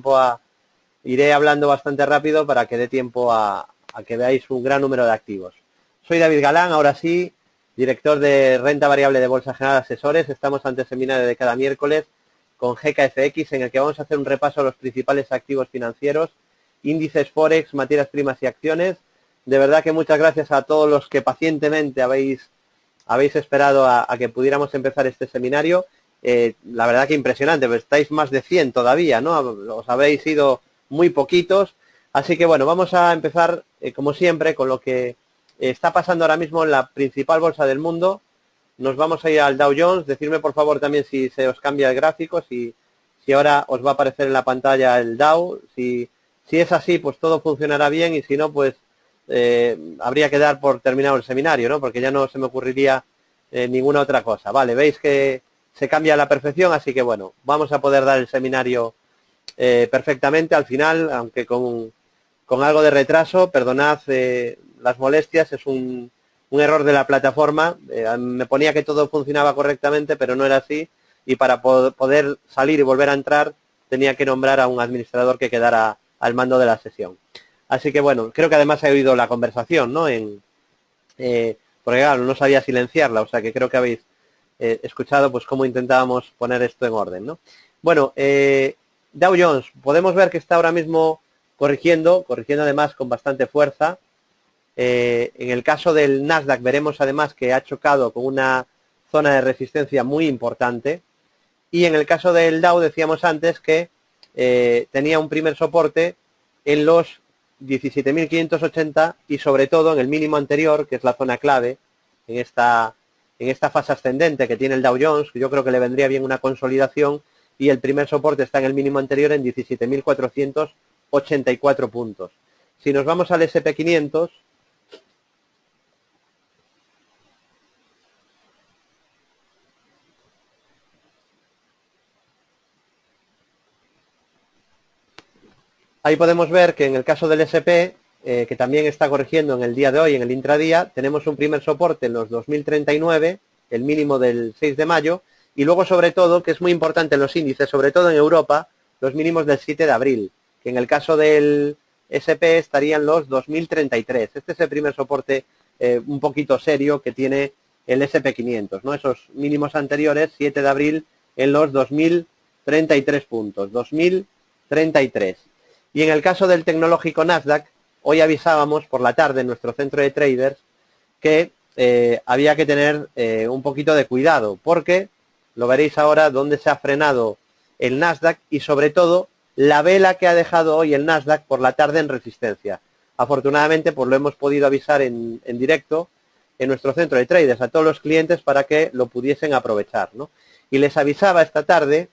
tiempo iré hablando bastante rápido para que dé tiempo a que veáis un gran número de activos. Soy David Galán, ahora sí, director de Renta Variable de Bolsa General Asesores. Estamos ante el seminario de cada miércoles con GKFX, en el que vamos a hacer un repaso a los principales activos financieros, índices Forex, materias primas y acciones. De verdad que muchas gracias a todos los que pacientemente habéis esperado a que pudiéramos empezar este seminario. La verdad que impresionante, pues estáis más de 100 todavía, ¿no? Os habéis ido muy poquitos. Así que bueno, vamos a empezar, como siempre, con lo que está pasando ahora mismo en la principal bolsa del mundo. Nos vamos a ir al Dow Jones. Decidme por favor también si se os cambia el gráfico, si ahora os va a aparecer en la pantalla el Dow. Si es así, pues todo funcionará bien, y si no, pues habría que dar por terminado el seminario, ¿no? Porque ya no se me ocurriría ninguna otra cosa. Vale, veis que se cambia a la perfección, así que bueno, vamos a poder dar el seminario perfectamente al final, aunque con algo de retraso. Perdonad las molestias, es un error de la plataforma. Me ponía que todo funcionaba correctamente, pero no era así, y para poder salir y volver a entrar tenía que nombrar a un administrador que quedara al mando de la sesión. Así que bueno, creo que además he oído la conversación, ¿no? Porque claro, no sabía silenciarla, o sea que creo que habéis escuchado pues cómo intentábamos poner esto en orden, ¿no? Bueno, Dow Jones, podemos ver que está ahora mismo corrigiendo además con bastante fuerza. En el caso del Nasdaq veremos además que ha chocado con una zona de resistencia muy importante, y en el caso del Dow decíamos antes que tenía un primer soporte en los 17.580 y sobre todo en el mínimo anterior, que es la zona clave en esta fase ascendente que tiene el Dow Jones. Yo creo que le vendría bien una consolidación, y el primer soporte está en el mínimo anterior en 17.484 puntos. Si nos vamos al S&P 500, ahí podemos ver que en el caso del S&P, que también está corrigiendo en el día de hoy, en el intradía, tenemos un primer soporte en los 2039, el mínimo del 6 de mayo, y luego sobre todo, que es muy importante en los índices, sobre todo en Europa, los mínimos del 7 de abril, que en el caso del S&P estarían los 2033. Este es el primer soporte un poquito serio que tiene el S&P 500, ¿no? Esos mínimos anteriores, 7 de abril, en los 2033 puntos, 2033. Y en el caso del tecnológico Nasdaq, hoy avisábamos por la tarde en nuestro centro de traders que había que tener un poquito de cuidado, porque lo veréis ahora donde se ha frenado el Nasdaq, y sobre todo la vela que ha dejado hoy el Nasdaq por la tarde en resistencia. Afortunadamente, pues lo hemos podido avisar en directo en nuestro centro de traders a todos los clientes para que lo pudiesen aprovechar, ¿no? Y les avisaba esta tarde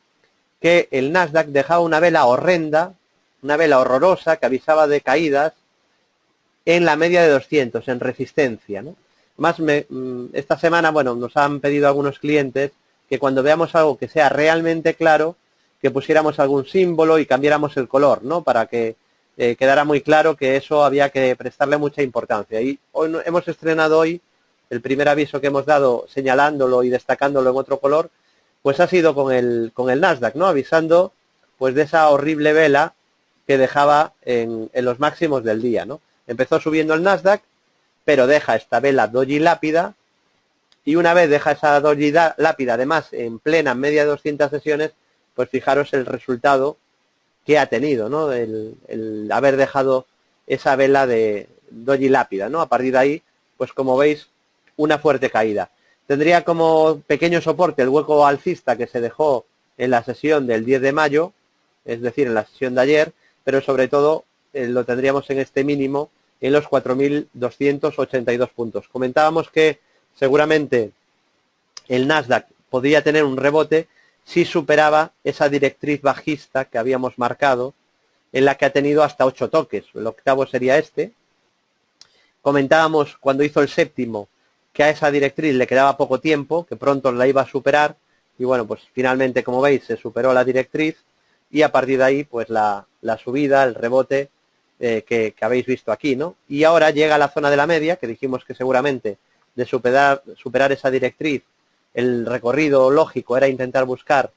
que el Nasdaq dejaba una vela horrenda, una vela horrorosa que avisaba de caídas en la media de 200, en resistencia, ¿no? Más esta semana, bueno, nos han pedido algunos clientes que cuando veamos algo que sea realmente claro, que pusiéramos algún símbolo y cambiáramos el color, ¿no? Para que quedara muy claro que eso había que prestarle mucha importancia. Y hoy hemos estrenado hoy el primer aviso que hemos dado señalándolo y destacándolo en otro color, pues ha sido con el Nasdaq, ¿no? Avisando pues de esa horrible vela que dejaba en los máximos del día, ¿no? Empezó subiendo el Nasdaq, pero deja esta vela doji lápida, y una vez deja esa doji lápida, además en plena media de 200 sesiones, pues fijaros el resultado que ha tenido, ¿no? El haber dejado esa vela de doji lápida, ¿no? A partir de ahí, pues como veis, una fuerte caída. Tendría como pequeño soporte el hueco alcista que se dejó en la sesión del 10 de mayo, es decir, en la sesión de ayer, pero sobre todo lo tendríamos en este mínimo en los 4.282 puntos. Comentábamos que seguramente el Nasdaq podría tener un rebote si superaba esa directriz bajista que habíamos marcado, en la que ha tenido hasta 8 toques. El octavo sería este. Comentábamos cuando hizo el séptimo que a esa directriz le quedaba poco tiempo, que pronto la iba a superar, y bueno, pues finalmente, como veis, se superó la directriz, y a partir de ahí, pues la subida, el rebote que habéis visto aquí, ¿no? Y ahora llega a la zona de la media, que dijimos que seguramente de superar esa directriz, el recorrido lógico era intentar buscar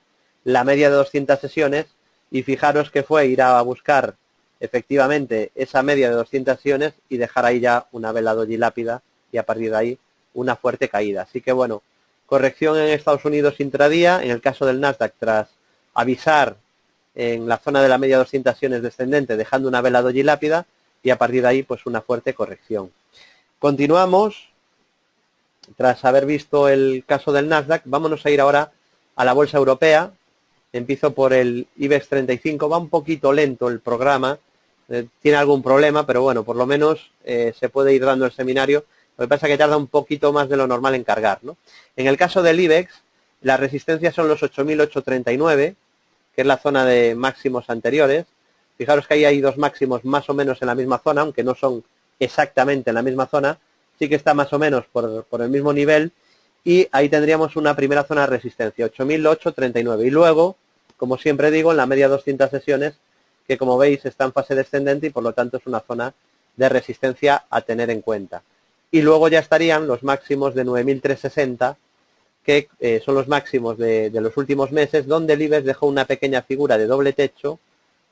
la media de 200 sesiones, y fijaros que fue ir a buscar efectivamente esa media de 200 sesiones y dejar ahí ya una vela doji lápida y a partir de ahí una fuerte caída. Así que bueno, corrección en Estados Unidos intradía, en el caso del Nasdaq tras avisar en la zona de la media 200 sesiones descendente dejando una vela doji lápida y a partir de ahí pues una fuerte corrección. Continuamos, tras haber visto el caso del Nasdaq, vámonos a ir ahora a la bolsa europea. Empiezo por el IBEX 35, va un poquito lento el programa, tiene algún problema, pero bueno, por lo menos se puede ir dando el seminario. Lo que pasa es que tarda un poquito más de lo normal en cargar, ¿no? En el caso del IBEX, las resistencias son los 8.839, que es la zona de máximos anteriores. Fijaros que ahí hay dos máximos más o menos en la misma zona, aunque no son exactamente en la misma zona, sí que está más o menos por el mismo nivel, y ahí tendríamos una primera zona de resistencia, 8.839. Y luego, como siempre digo, en la media 200 sesiones, que como veis está en fase descendente y por lo tanto es una zona de resistencia a tener en cuenta. Y luego ya estarían los máximos de 9.360, que son los máximos de los últimos meses, donde el IBEX dejó una pequeña figura de doble techo,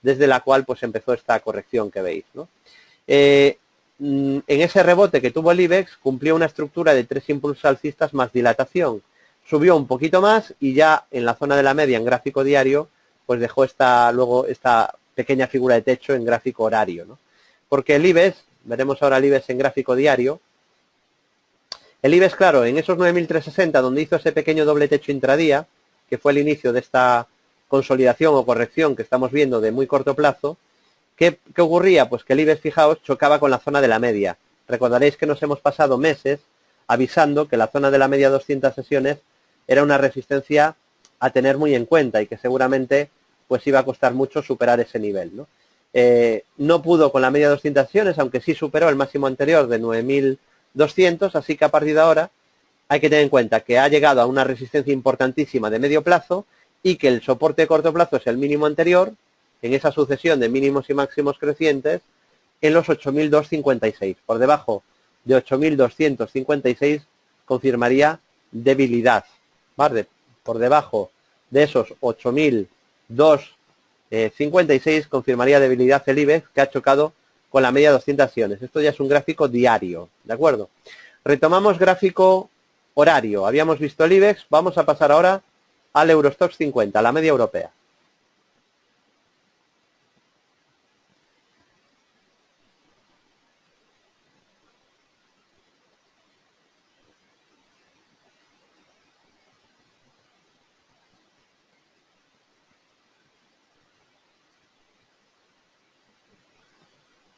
desde la cual pues empezó esta corrección que veis, ¿no? En ese rebote que tuvo el IBEX, cumplió una estructura de 3 impulsos alcistas más dilatación. Subió un poquito más y ya en la zona de la media en gráfico diario, pues dejó luego esta pequeña figura de techo en gráfico horario, ¿no? Porque el IBEX, veremos ahora el IBEX en gráfico diario, el IBEX, claro, en esos 9.360, donde hizo ese pequeño doble techo intradía, que fue el inicio de esta consolidación o corrección que estamos viendo de muy corto plazo, ¿qué ocurría? Pues que el IBEX, fijaos, chocaba con la zona de la media. Recordaréis que nos hemos pasado meses avisando que la zona de la media 200 sesiones era una resistencia a tener muy en cuenta y que seguramente pues iba a costar mucho superar ese nivel, ¿no? No pudo con la media 200 sesiones, aunque sí superó el máximo anterior de 9.200, así que a partir de ahora hay que tener en cuenta que ha llegado a una resistencia importantísima de medio plazo y que el soporte de corto plazo es el mínimo anterior, en esa sucesión de mínimos y máximos crecientes, en los 8.256. Por debajo de 8.256 confirmaría debilidad, ¿vale? Por debajo de esos 8.256 confirmaría debilidad el IBEX, que ha chocado con la media 200 sesiones. Esto ya es un gráfico diario, ¿de acuerdo? Retomamos gráfico horario. Habíamos visto el IBEX, vamos a pasar ahora al Eurostoxx 50, la media europea.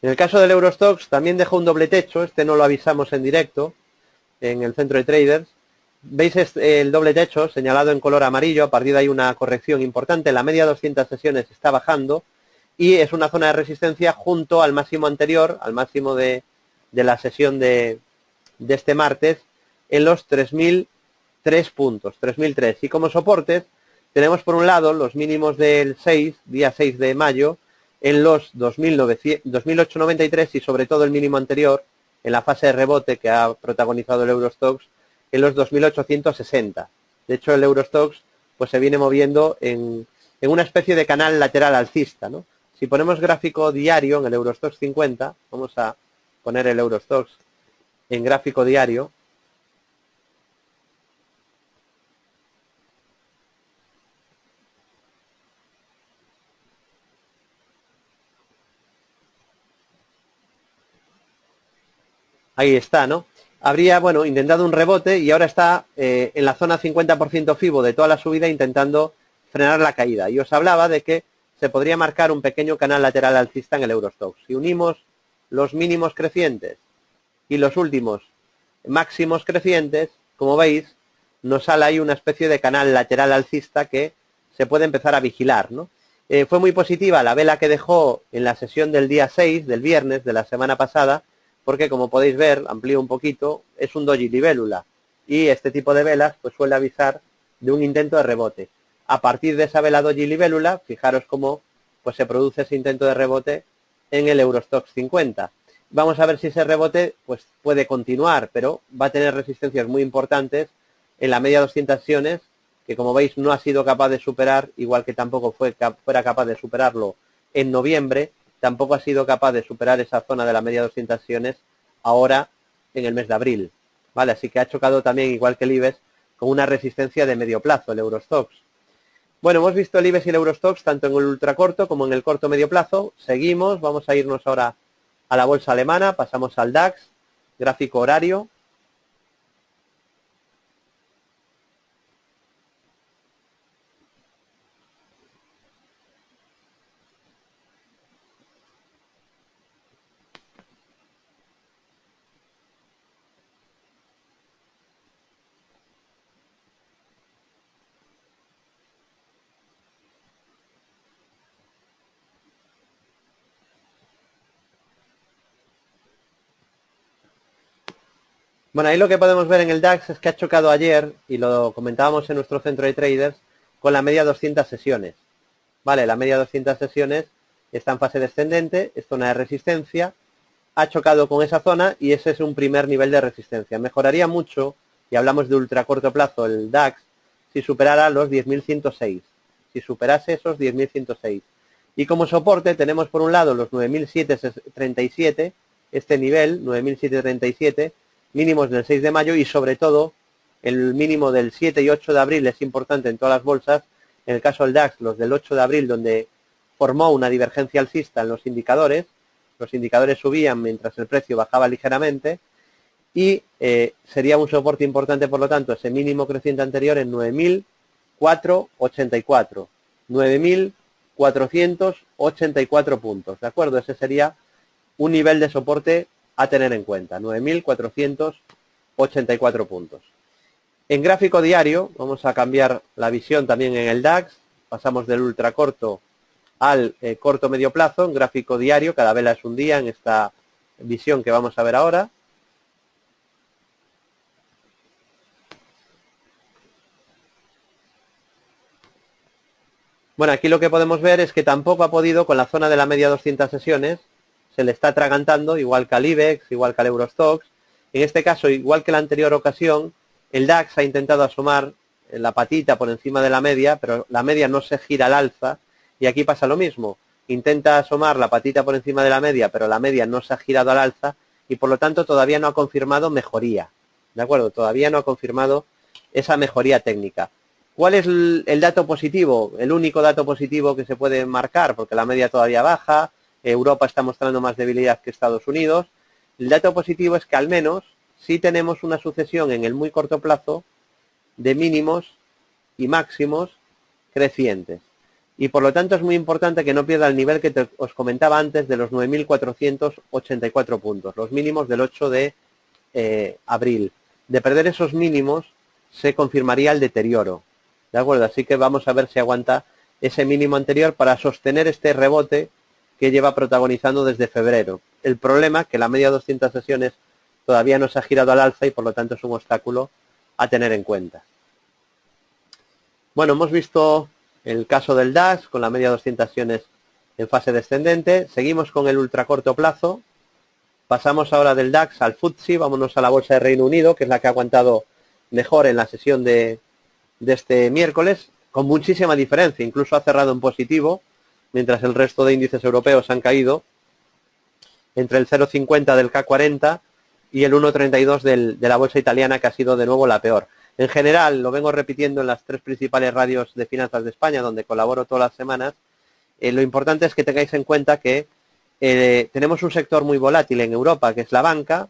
En el caso del Eurostoxx también dejó un doble techo, este no lo avisamos en directo en el centro de traders. Veis el doble techo señalado en color amarillo, a partir de ahí una corrección importante, la media 200 sesiones está bajando y es una zona de resistencia junto al máximo anterior, al máximo de la sesión de este martes, en los 3.003 puntos, 3.003. Y como soportes tenemos por un lado los mínimos del día 6 de mayo, en los 2.893 y sobre todo el mínimo anterior, en la fase de rebote que ha protagonizado el Eurostoxx, en los 2.860. De hecho, el Eurostoxx pues se viene moviendo en una especie de canal lateral alcista, ¿no? Si ponemos gráfico diario en el Eurostoxx 50, vamos a poner el Eurostoxx en gráfico diario, ahí está, ¿no? Habría, bueno, intentado un rebote y ahora está en la zona 50% FIBO de toda la subida intentando frenar la caída. Y os hablaba de que se podría marcar un pequeño canal lateral alcista en el Eurostoxx. Si unimos los mínimos crecientes y los últimos máximos crecientes, como veis, nos sale ahí una especie de canal lateral alcista que se puede empezar a vigilar, ¿no? Fue muy positiva la vela que dejó en la sesión del día 6, del viernes de la semana pasada, porque como podéis ver, amplío un poquito, es un doji libélula y este tipo de velas pues suele avisar de un intento de rebote. A partir de esa vela doji libélula, fijaros cómo pues se produce ese intento de rebote en el Eurostoxx 50. Vamos a ver si ese rebote pues puede continuar, pero va a tener resistencias muy importantes en la media 200 sesiones, que como veis no ha sido capaz de superar, igual que tampoco fuera capaz de superarlo en noviembre, tampoco ha sido capaz de superar esa zona de la media 200 sesiones ahora en el mes de abril, ¿vale? Así que ha chocado también, igual que el IBEX, con una resistencia de medio plazo, el Eurostoxx. Bueno, hemos visto el IBEX y el Eurostoxx tanto en el ultracorto como en el corto medio plazo. Seguimos, vamos a irnos ahora a la bolsa alemana, pasamos al DAX, gráfico horario. Bueno, ahí lo que podemos ver en el DAX es que ha chocado ayer, y lo comentábamos en nuestro centro de traders, con la media 200 sesiones. Vale, la media 200 sesiones está en fase descendente, es zona de resistencia, ha chocado con esa zona y ese es un primer nivel de resistencia. Mejoraría mucho, y hablamos de ultra corto plazo, el DAX, si superara los 10.106. Si superase esos 10.106. Y como soporte tenemos por un lado los 9.737, este nivel, 9.737, mínimos del 6 de mayo y sobre todo el mínimo del 7 y 8 de abril es importante en todas las bolsas. En el caso del DAX, los del 8 de abril, donde formó una divergencia alcista en los indicadores subían mientras el precio bajaba ligeramente y sería un soporte importante, por lo tanto, ese mínimo creciente anterior en 9.484. 9.484 puntos, ¿de acuerdo? Ese sería un nivel de soporte a tener en cuenta, 9.484 puntos. En gráfico diario, vamos a cambiar la visión también en el DAX, pasamos del ultracorto al corto medio plazo, en gráfico diario, cada vela es un día en esta visión que vamos a ver ahora. Bueno, aquí lo que podemos ver es que tampoco ha podido con la zona de la media 200 sesiones, se le está atragantando, igual que al IBEX, igual que al Eurostoxx. En este caso, igual que la anterior ocasión, el DAX ha intentado asomar la patita por encima de la media, pero la media no se gira al alza, y aquí pasa lo mismo. Intenta asomar la patita por encima de la media, pero la media no se ha girado al alza, y por lo tanto todavía no ha confirmado mejoría. ¿De acuerdo? Todavía no ha confirmado esa mejoría técnica. ¿Cuál es el dato positivo? El único dato positivo que se puede marcar, porque la media todavía baja, Europa está mostrando más debilidad que Estados Unidos. El dato positivo es que al menos sí tenemos una sucesión en el muy corto plazo de mínimos y máximos crecientes. Y por lo tanto es muy importante que no pierda el nivel que os comentaba antes de los 9.484 puntos, los mínimos del 8 de abril. De perder esos mínimos se confirmaría el deterioro. ¿De acuerdo? Así que vamos a ver si aguanta ese mínimo anterior para sostener este rebote que lleva protagonizando desde febrero. El problema es que la media 200 sesiones todavía no se ha girado al alza y por lo tanto es un obstáculo a tener en cuenta. Bueno, hemos visto el caso del DAX con la media 200 sesiones en fase descendente. Seguimos con el ultracorto plazo. Pasamos ahora del DAX al FTSE. Vámonos a la bolsa de Reino Unido, que es la que ha aguantado mejor en la sesión de este miércoles, con muchísima diferencia. Incluso ha cerrado en positivo, mientras el resto de índices europeos han caído entre el 0,50 del K40 y el 1,32 de la bolsa italiana, que ha sido de nuevo la peor. En general, lo vengo repitiendo en las tres principales radios de finanzas de España, donde colaboro todas las semanas, lo importante es que tengáis en cuenta que tenemos un sector muy volátil en Europa, que es la banca,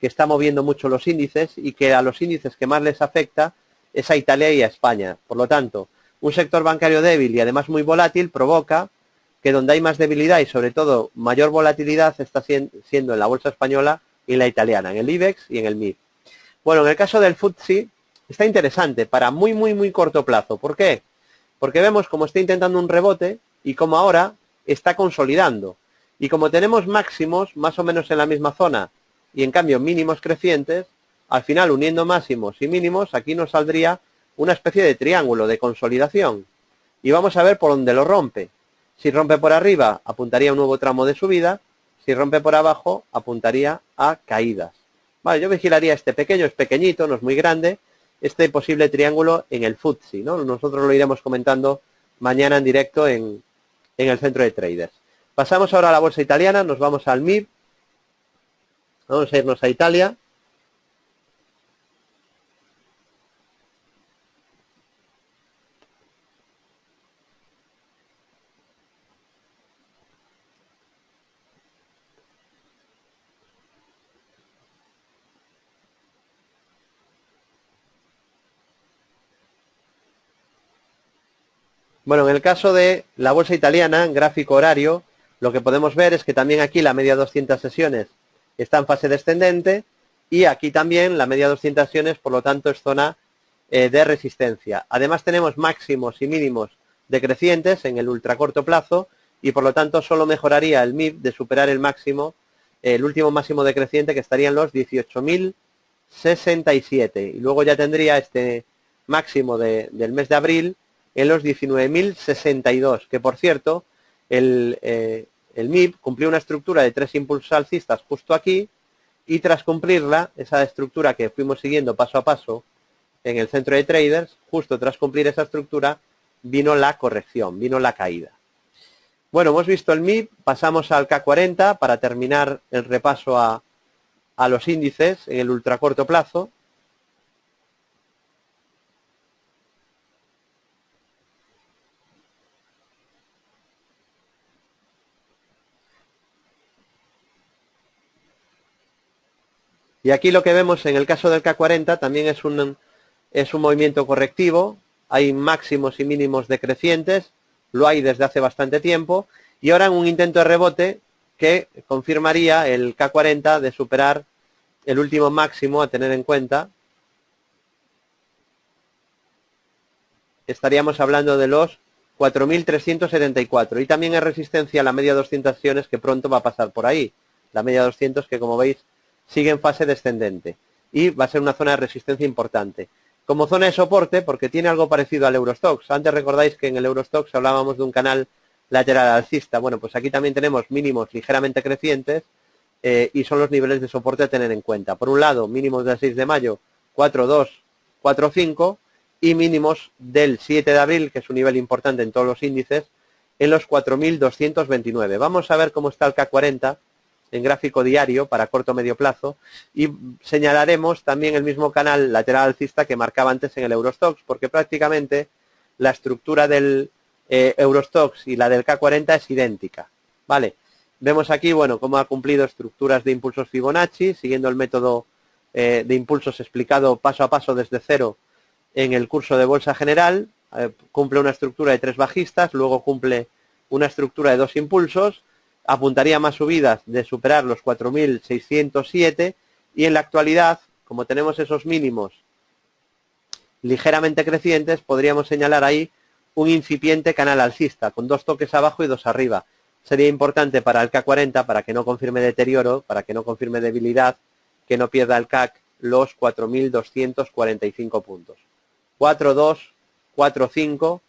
que está moviendo mucho los índices y que a los índices que más les afecta es a Italia y a España. Por lo tanto, un sector bancario débil y además muy volátil provoca que donde hay más debilidad y sobre todo mayor volatilidad está siendo en la bolsa española y en la italiana, en el IBEX y en el MIB. Bueno, en el caso del FTSE está interesante para muy corto plazo. ¿Por qué? Porque vemos cómo está intentando un rebote y como ahora está consolidando. Y como tenemos máximos más o menos en la misma zona y en cambio mínimos crecientes, al final uniendo máximos y mínimos aquí nos saldría una especie de triángulo de consolidación. Y vamos a ver por dónde lo rompe. Si rompe por arriba, apuntaría a un nuevo tramo de subida. Si rompe por abajo, apuntaría a caídas. Vale, yo vigilaría este pequeño, es pequeñito, no es muy grande. este posible triángulo en el FTSE, ¿no? Nosotros lo iremos comentando mañana en directo en el centro de traders. Pasamos ahora a la bolsa italiana, nos vamos al MIB, vamos a irnos a Italia. Bueno, en el caso de la bolsa italiana, en gráfico horario, lo que podemos ver es que también aquí la media 200 sesiones está en fase descendente y aquí también la media 200 sesiones, por lo tanto, es zona de resistencia. Además tenemos máximos y mínimos decrecientes en el ultracorto plazo y por lo tanto solo mejoraría el MIB de superar el máximo, el último máximo decreciente, que estaría en los 18.067, y luego ya tendría este máximo del mes de abril en los 19.062, que por cierto el MIB cumplió una estructura de 3 impulsos alcistas justo aquí, y tras cumplirla, esa estructura que fuimos siguiendo paso a paso en el centro de traders, justo tras cumplir esa estructura, vino la corrección, vino la caída. Bueno, hemos visto el MIB, pasamos al K40 para terminar el repaso a los índices en el ultracorto plazo. Y aquí lo que vemos en el caso del K40 también es un movimiento correctivo, hay máximos y mínimos decrecientes, lo hay desde hace bastante tiempo, y ahora en un intento de rebote que confirmaría el K40 de superar el último máximo a tener en cuenta. Estaríamos hablando de los 4.374, y también hay resistencia a la media 200 sesiones que pronto va a pasar por ahí. La media 200 que, como veis, sigue en fase descendente y va a ser una zona de resistencia importante. Como zona de soporte, porque tiene algo parecido al Eurostoxx. Antes recordáis que en el Eurostoxx hablábamos de un canal lateral alcista. Bueno, pues aquí también tenemos mínimos ligeramente crecientes y son los niveles de soporte a tener en cuenta. Por un lado, mínimos del 6 de mayo, 4.2, 4.5, y mínimos del 7 de abril, que es un nivel importante en todos los índices, en los 4.229. Vamos a ver cómo está el K40 en gráfico diario para corto o medio plazo, y señalaremos también el mismo canal lateral alcista que marcaba antes en el Eurostoxx, porque prácticamente la estructura del Eurostoxx y la del K40 es idéntica, ¿vale? Vemos aquí, bueno, cómo ha cumplido estructuras de impulsos Fibonacci, siguiendo el método de impulsos explicado paso a paso desde cero en el curso de Bolsa General. Cumple una estructura de 3 bajistas, luego cumple una estructura de 2 impulsos, apuntaría más subidas de superar los 4.607, y en la actualidad, como tenemos esos mínimos ligeramente crecientes, podríamos señalar ahí un incipiente canal alcista con 2 toques abajo y 2 arriba. Sería importante para el K40, para que no confirme deterioro, para que no confirme debilidad, que no pierda el CAC los 4.245 puntos. 4.2, 4.5,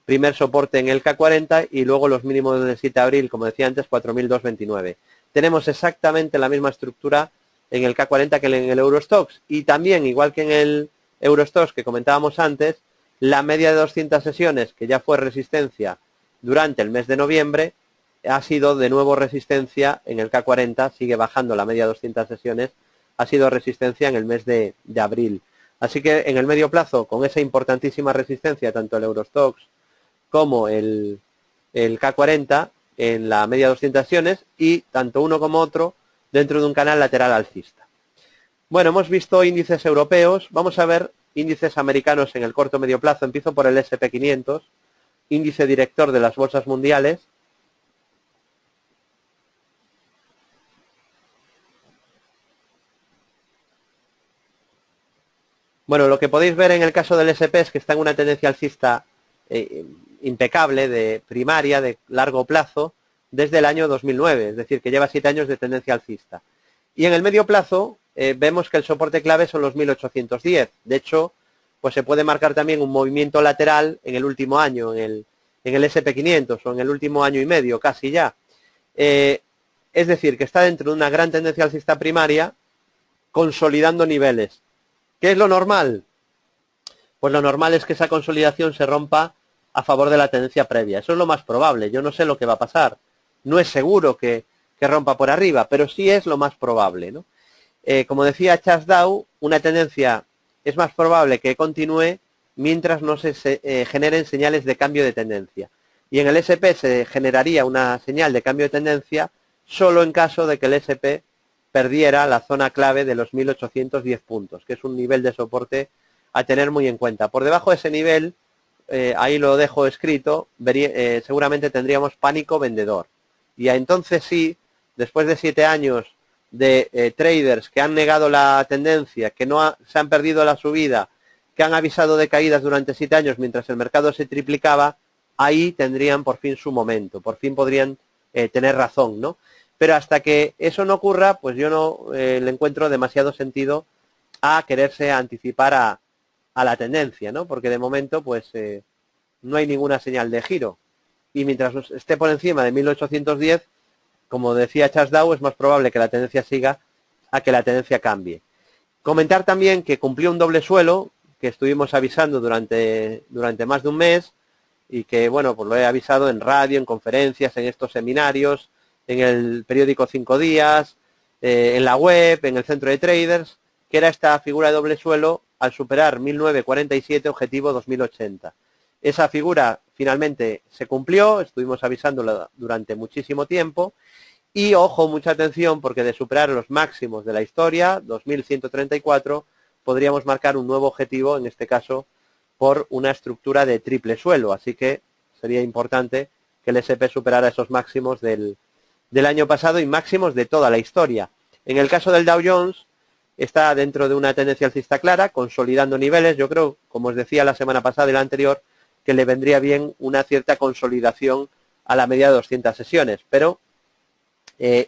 primer soporte en el K40, y luego los mínimos del 7 de abril, como decía antes, 4.229. Tenemos exactamente la misma estructura en el K40 que en el Eurostoxx, y también, igual que en el Eurostoxx que comentábamos antes, la media de 200 sesiones, que ya fue resistencia durante el mes de noviembre, ha sido de nuevo resistencia en el K40, sigue bajando la media de 200 sesiones, ha sido resistencia en el mes de abril. Así que en el medio plazo, con esa importantísima resistencia, tanto el Eurostoxx como el K40 en la media 200 sesiones, y tanto uno como otro dentro de un canal lateral alcista. Bueno, hemos visto índices europeos, vamos a ver índices americanos en el corto medio plazo. Empiezo por el S&P 500, índice director de las bolsas mundiales. Bueno, lo que podéis ver en el caso del S&P es que está en una tendencia alcista impecable, de primaria, de largo plazo, desde el año 2009, es decir, que lleva 7 años de tendencia alcista. Y en el medio plazo vemos que el soporte clave son los 1810. De hecho, pues se puede marcar también un movimiento lateral en el último año, en el S&P 500, o en el último año y medio, casi ya. Es decir, que está dentro de una gran tendencia alcista primaria, consolidando niveles. ¿Qué es lo normal? pues lo normal es que esa consolidación se rompa a favor de la tendencia previa. Eso es lo más probable. Yo no sé lo que va a pasar. No es seguro que rompa por arriba, pero sí es lo más probable, ¿no? Como decía Charles Dow, una tendencia es más probable que continúe mientras no se generen señales de cambio de tendencia. Y en el SP se generaría una señal de cambio de tendencia solo en caso de que el SP perdiera la zona clave de los 1810 puntos, que es un nivel de soporte a tener muy en cuenta. Por debajo de ese nivel, ahí lo dejo escrito, seguramente tendríamos pánico vendedor. Y entonces sí, después de 7 años de traders que han negado la tendencia, que no se han perdido la subida, que han avisado de caídas durante 7 años mientras el mercado se triplicaba, ahí tendrían por fin su momento, por fin podrían tener razón, ¿no? Pero hasta que eso no ocurra, pues yo no le encuentro demasiado sentido a quererse anticipar a la tendencia, ¿no? Porque de momento, pues, no hay ninguna señal de giro. Y mientras esté por encima de 1810, como decía Charles Dow, es más probable que la tendencia siga a que la tendencia cambie. Comentar también que cumplió un doble suelo, que estuvimos avisando durante más de un mes, y que, bueno, pues lo he avisado en radio, en conferencias, en estos seminarios, en el periódico 5 días, en la web, en el centro de traders, que era esta figura de doble suelo al superar 1947, objetivo 2080. Esa figura finalmente se cumplió, estuvimos avisándola durante muchísimo tiempo, y ojo, mucha atención, porque de superar los máximos de la historia, 2134, podríamos marcar un nuevo objetivo, en este caso por una estructura de triple suelo, así que sería importante que el SP superara esos máximos del año pasado y máximos de toda la historia. En el caso del Dow Jones, está dentro de una tendencia alcista clara, consolidando niveles. Yo creo, como os decía la semana pasada y la anterior, que le vendría bien una cierta consolidación a la media de 200 sesiones, pero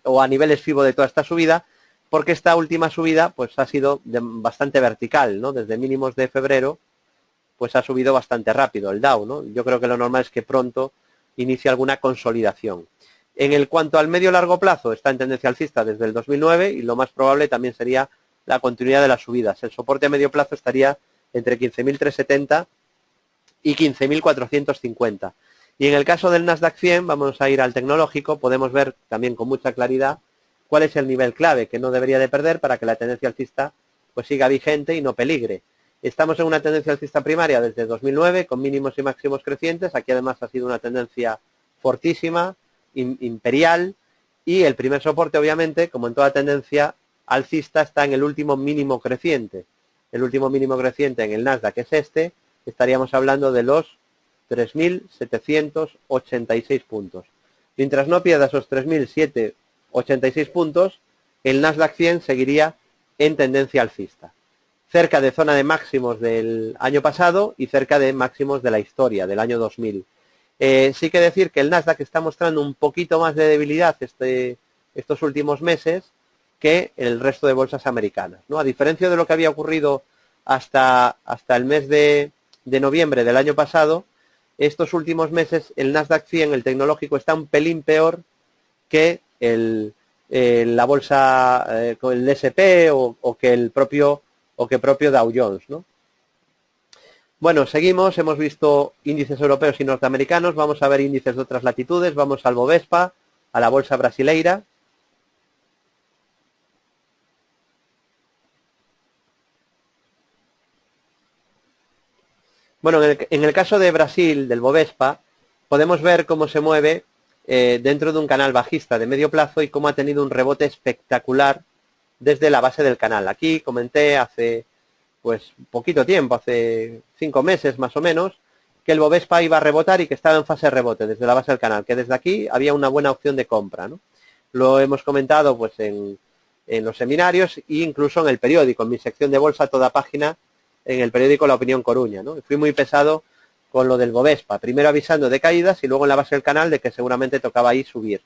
o a niveles FIBO de toda esta subida, porque esta última subida pues ha sido bastante vertical, ¿no? Desde mínimos de febrero, pues ha subido bastante rápido el Dow, ¿no? Yo creo que lo normal es que pronto inicie alguna consolidación. En el cuanto al medio largo plazo, está en tendencia alcista desde el 2009 y lo más probable también sería la continuidad de las subidas. El soporte a medio plazo estaría entre 15.370 y 15.450. Y en el caso del Nasdaq 100, vamos a ir al tecnológico, podemos ver también con mucha claridad cuál es el nivel clave que no debería de perder para que la tendencia alcista pues siga vigente y no peligre. Estamos en una tendencia alcista primaria desde 2009 con mínimos y máximos crecientes. Aquí además ha sido una tendencia fortísima, imperial, y el primer soporte obviamente, como en toda tendencia alcista, está en el último mínimo creciente. El último mínimo creciente en el Nasdaq es este, estaríamos hablando de los 3.786 puntos. Mientras no pierda esos 3.786 puntos, el Nasdaq 100 seguiría en tendencia alcista, cerca de zona de máximos del año pasado y cerca de máximos de la historia, del año 2000. Sí que decir que el Nasdaq está mostrando un poquito más de debilidad estos últimos meses que el resto de bolsas americanas, ¿no? A diferencia de lo que había ocurrido hasta el mes de noviembre del año pasado, estos últimos meses el Nasdaq 100, el tecnológico, está un pelín peor que la bolsa, con el SP o que el propio Dow Jones, ¿no? Bueno, seguimos, hemos visto índices europeos y norteamericanos, vamos a ver índices de otras latitudes, vamos al Bovespa, a la bolsa brasileira. Bueno, en el caso de Brasil, del Bovespa, podemos ver cómo se mueve dentro de un canal bajista de medio plazo y cómo ha tenido un rebote espectacular desde la base del canal. Aquí comenté hace pues poquito tiempo, hace 5 meses más o menos, que el Bovespa iba a rebotar y que estaba en fase de rebote desde la base del canal, que desde aquí había una buena opción de compra, ¿no? Lo hemos comentado pues en los seminarios e incluso en el periódico, en mi sección de bolsa toda página, en el periódico La Opinión Coruña, ¿no? Fui muy pesado con lo del Bovespa, primero avisando de caídas y luego en la base del canal de que seguramente tocaba ahí subir.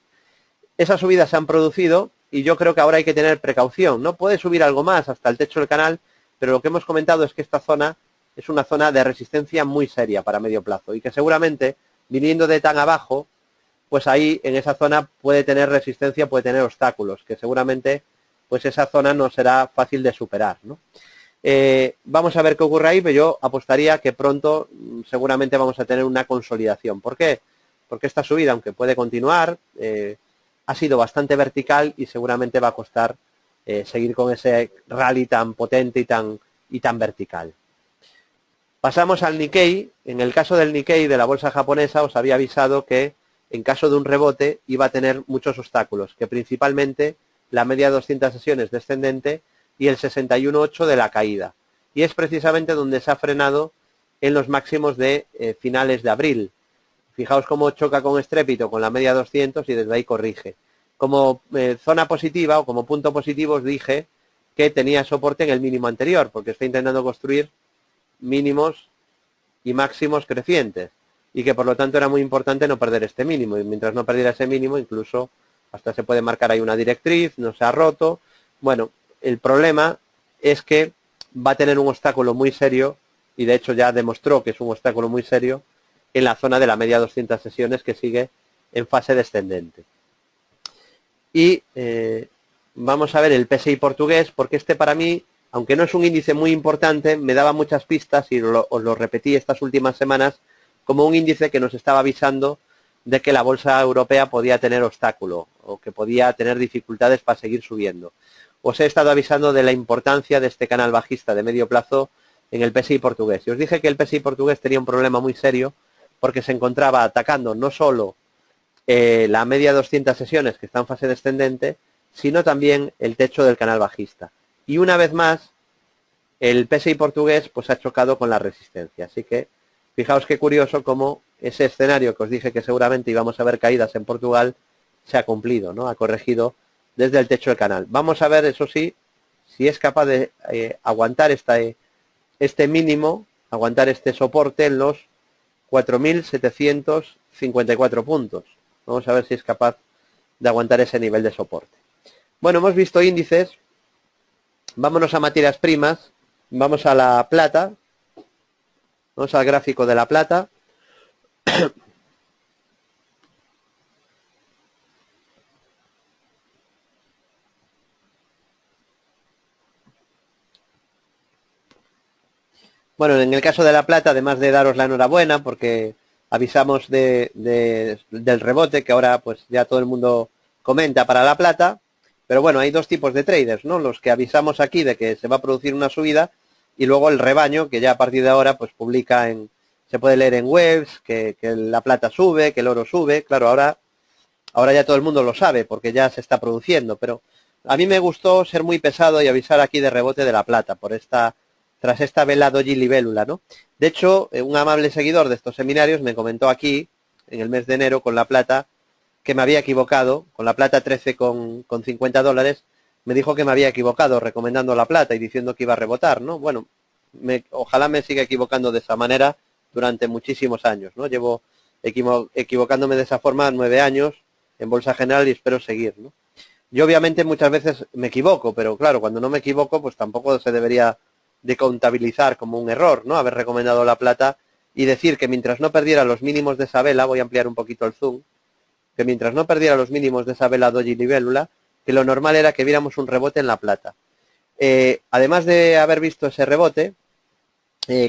Esas subidas se han producido y yo creo que ahora hay que tener precaución. No puede subir algo más hasta el techo del canal, pero lo que hemos comentado es que esta zona es una zona de resistencia muy seria para medio plazo y que seguramente, viniendo de tan abajo, pues ahí en esa zona puede tener resistencia, puede tener obstáculos, que seguramente pues esa zona no será fácil de superar, ¿no? Vamos a ver qué ocurre ahí, pero yo apostaría que pronto seguramente vamos a tener una consolidación. ¿Por qué? Porque esta subida, aunque puede continuar, ha sido bastante vertical y seguramente va a costar seguir con ese rally tan potente y tan vertical. Pasamos al Nikkei. En el caso del Nikkei de la bolsa japonesa os había avisado que en caso de un rebote iba a tener muchos obstáculos, que principalmente la media de 200 sesiones descendente y el 61.8 de la caída. Y es precisamente donde se ha frenado en los máximos de finales de abril. Fijaos cómo choca con estrépito con la media 200 y desde ahí corrige. Como zona positiva o como punto positivo os dije que tenía soporte en el mínimo anterior, porque está intentando construir mínimos y máximos crecientes y que por lo tanto era muy importante no perder este mínimo, y mientras no perdiera ese mínimo incluso hasta se puede marcar ahí una directriz, no se ha roto. Bueno, el problema es que va a tener un obstáculo muy serio, y de hecho ya demostró que es un obstáculo muy serio en la zona de la media 200 sesiones, que sigue en fase descendente. Y vamos a ver el PSI portugués, porque este para mí, aunque no es un índice muy importante, me daba muchas pistas y os lo repetí estas últimas semanas como un índice que nos estaba avisando de que la bolsa europea podía tener obstáculo o que podía tener dificultades para seguir subiendo. Os he estado avisando de la importancia de este canal bajista de medio plazo en el PSI portugués. Y os dije que el PSI portugués tenía un problema muy serio porque se encontraba atacando no solo la media 200 sesiones que está en fase descendente, sino también el techo del canal bajista. Y una vez más, el PSI portugués pues ha chocado con la resistencia. Así que fijaos qué curioso cómo ese escenario que os dije que seguramente íbamos a ver caídas en Portugal se ha cumplido, ¿no? Ha corregido desde el techo del canal. Vamos a ver, eso sí, si es capaz de aguantar este mínimo, aguantar este soporte en los 4.754 puntos. Vamos a ver si es capaz de aguantar ese nivel de soporte. Bueno, hemos visto índices. Vámonos a materias primas. Vamos a la plata. Vamos al gráfico de la plata. Bueno, en el caso de la plata, además de daros la enhorabuena, porque avisamos del rebote, que ahora pues ya todo el mundo comenta para la plata, pero bueno, hay dos tipos de traders, ¿no? Los que avisamos aquí de que se va a producir una subida, y luego el rebaño, que ya a partir de ahora pues publica se puede leer en webs, que la plata sube, que el oro sube. Claro, ahora ya todo el mundo lo sabe, porque ya se está produciendo, pero a mí me gustó ser muy pesado y avisar aquí de rebote de la plata, tras esta vela doji libélula, ¿no? De hecho, un amable seguidor de estos seminarios me comentó aquí, en el mes de enero, con la plata, que me había equivocado, con la plata 13 con $50, me dijo que me había equivocado recomendando la plata y diciendo que iba a rebotar, ¿no? Bueno, ojalá me siga equivocando de esa manera durante muchísimos años, ¿no? Llevo equivocándome de esa forma 9 años en Bolsa General y espero seguir, ¿no? Yo obviamente muchas veces me equivoco, pero claro, cuando no me equivoco, pues tampoco se debería de contabilizar como un error, ¿no? Haber recomendado la plata y decir que mientras no perdiera los mínimos de esa vela, voy a ampliar un poquito el zoom, que mientras no perdiera los mínimos de esa vela doji libélula, que lo normal era que viéramos un rebote en la plata. Además de haber visto ese rebote,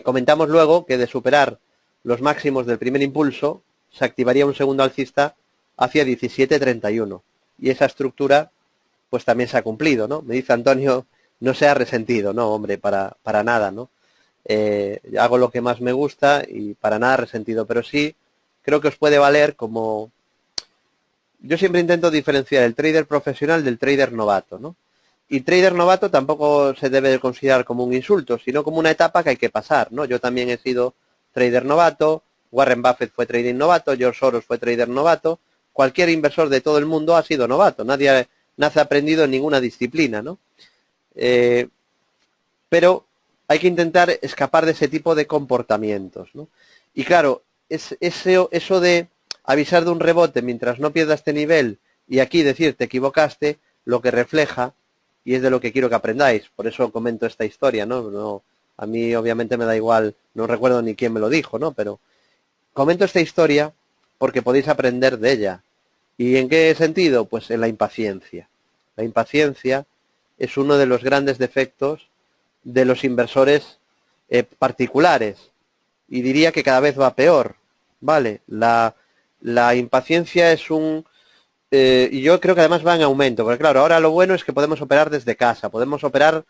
comentamos luego que de superar los máximos del primer impulso, se activaría un segundo alcista hacia 17.31. Y esa estructura, pues también se ha cumplido, ¿no? Me dice Antonio, no se ha resentido, no, hombre, para nada, ¿no? Hago lo que más me gusta y para nada resentido, pero sí creo que os puede valer como... Yo siempre intento diferenciar el trader profesional del trader novato, ¿no? Y trader novato tampoco se debe considerar como un insulto, sino como una etapa que hay que pasar, ¿no? Yo también he sido trader novato, Warren Buffett fue trading novato, George Soros fue trader novato, cualquier inversor de todo el mundo ha sido novato, nadie nace aprendido en ninguna disciplina, ¿no? Pero hay que intentar escapar de ese tipo de comportamientos, ¿no? Y claro, eso de avisar de un rebote mientras no pierda este nivel y aquí decir te equivocaste, lo que refleja, y es de lo que quiero que aprendáis, por eso comento esta historia, ¿no? A mí obviamente me da igual, no recuerdo ni quién me lo dijo, ¿no? Pero comento esta historia porque podéis aprender de ella. ¿Y en qué sentido? Pues en la impaciencia. La impaciencia es uno de los grandes defectos de los inversores particulares. Y diría que cada vez va peor, ¿vale? La impaciencia es y yo creo que además va en aumento, porque claro, ahora lo bueno es que podemos operar desde casa, podemos operar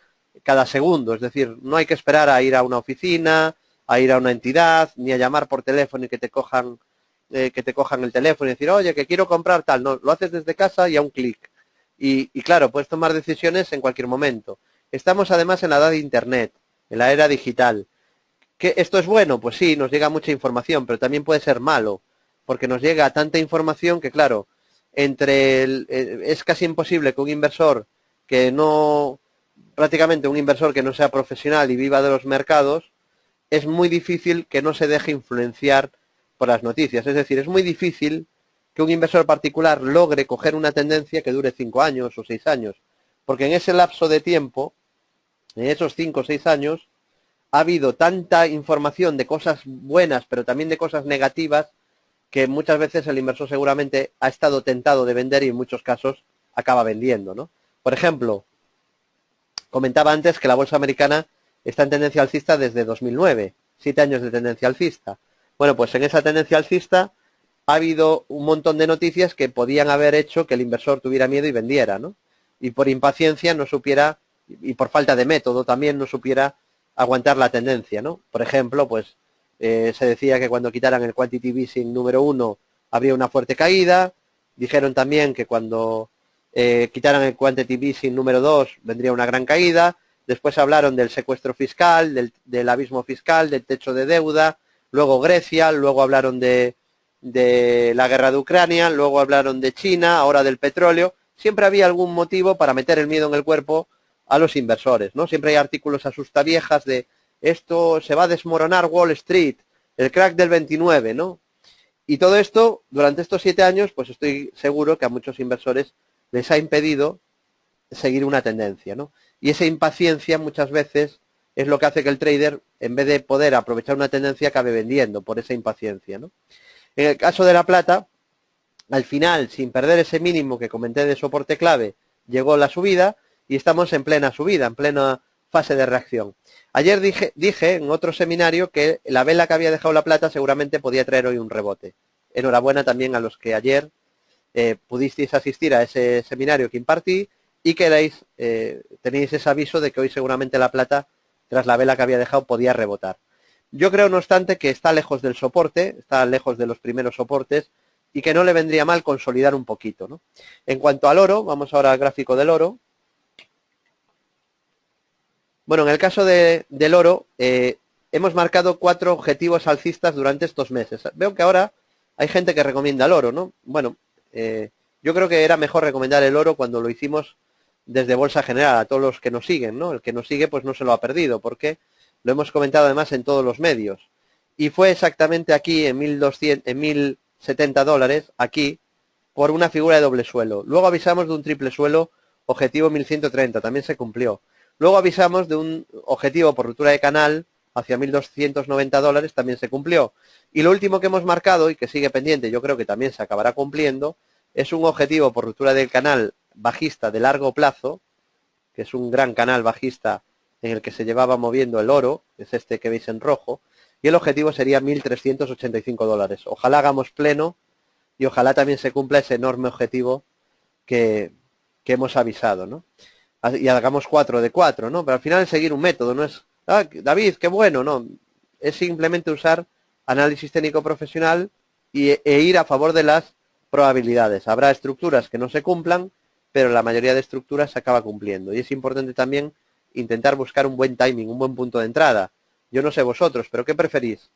cada segundo, es decir, no hay que esperar a ir a una oficina, a ir a una entidad, ni a llamar por teléfono y que te cojan el teléfono y decir, oye, que quiero comprar tal, no, lo haces desde casa y a un clic. Y claro, puedes tomar decisiones en cualquier momento. Estamos además en la edad de Internet, en la era digital. ¿Que esto es bueno? Pues sí, nos llega mucha información, pero también puede ser malo, porque nos llega tanta información que, claro, es casi imposible que un inversor que no, prácticamente un inversor que no sea profesional y viva de los mercados, es muy difícil que no se deje influenciar por las noticias. Es decir, es muy difícil que un inversor particular logre coger una tendencia que dure 5 años o 6 años, porque en ese lapso de tiempo, en esos 5 o 6 años, ha habido tanta información de cosas buenas, pero también de cosas negativas, que muchas veces el inversor seguramente ha estado tentado de vender y en muchos casos acaba vendiendo, ¿no? Por ejemplo, comentaba antes que la bolsa americana está en tendencia alcista desde 2009, 7 años de tendencia alcista. Bueno, pues en esa tendencia alcista ha habido un montón de noticias que podían haber hecho que el inversor tuviera miedo y vendiera, ¿no? Y por impaciencia no supiera, y por falta de método también no supiera aguantar la tendencia, ¿no? Por ejemplo, pues se decía que cuando quitaran el quantitative easing número 1 habría una fuerte caída. Dijeron también que cuando quitaran el quantitative easing número 2 vendría una gran caída. Después hablaron del secuestro fiscal, del abismo fiscal, del techo de deuda. Luego Grecia, luego hablaron de la guerra de Ucrania, luego hablaron de China, ahora del petróleo. Siempre había algún motivo para meter el miedo en el cuerpo a los inversores, ¿no? Siempre hay artículos asustaviejas de esto se va a desmoronar Wall Street, el crack del 29, ¿no? Y todo esto, durante estos 7 años, pues estoy seguro que a muchos inversores les ha impedido seguir una tendencia, ¿no? Y esa impaciencia muchas veces es lo que hace que el trader, en vez de poder aprovechar una tendencia, acabe vendiendo por esa impaciencia, ¿no? En el caso de la plata, al final, sin perder ese mínimo que comenté de soporte clave, llegó la subida y estamos en plena subida, en plena fase de reacción. Ayer dije en otro seminario que la vela que había dejado la plata seguramente podía traer hoy un rebote. Enhorabuena también a los que ayer pudisteis asistir a ese seminario que impartí y que tenéis ese aviso de que hoy seguramente la plata, tras la vela que había dejado, podía rebotar. Yo creo, no obstante, que está lejos del soporte, está lejos de los primeros soportes y que no le vendría mal consolidar un poquito, ¿no? En cuanto al oro, vamos ahora al gráfico del oro. Bueno, en el caso del oro, hemos marcado 4 objetivos alcistas durante estos meses. Veo que ahora hay gente que recomienda el oro, ¿no? Bueno, yo creo que era mejor recomendar el oro cuando lo hicimos desde Bolsa General, a todos los que nos siguen, ¿no? El que nos sigue pues no se lo ha perdido, porque lo hemos comentado además en todos los medios. Y fue exactamente aquí en 1070 dólares, aquí, por una figura de doble suelo. Luego avisamos de un triple suelo, objetivo 1130, también se cumplió. Luego avisamos de un objetivo por ruptura de canal hacia 1290 dólares, también se cumplió. Y lo último que hemos marcado, y que sigue pendiente, yo creo que también se acabará cumpliendo, es un objetivo por ruptura del canal bajista de largo plazo, que es un gran canal bajista en el que se llevaba moviendo el oro, es este que veis en rojo, y el objetivo sería 1385 dólares. Ojalá hagamos pleno y ojalá también se cumpla ese enorme objetivo que hemos avisado, ¿no? Y hagamos 4 de 4, ¿no? Pero al final es seguir un método, no es, David, qué bueno, no. Es simplemente usar análisis técnico profesional e ir a favor de las probabilidades. Habrá estructuras que no se cumplan, pero la mayoría de estructuras se acaba cumpliendo. Y es importante también intentar buscar un buen timing, un buen punto de entrada. Yo no sé vosotros, pero ¿qué preferís?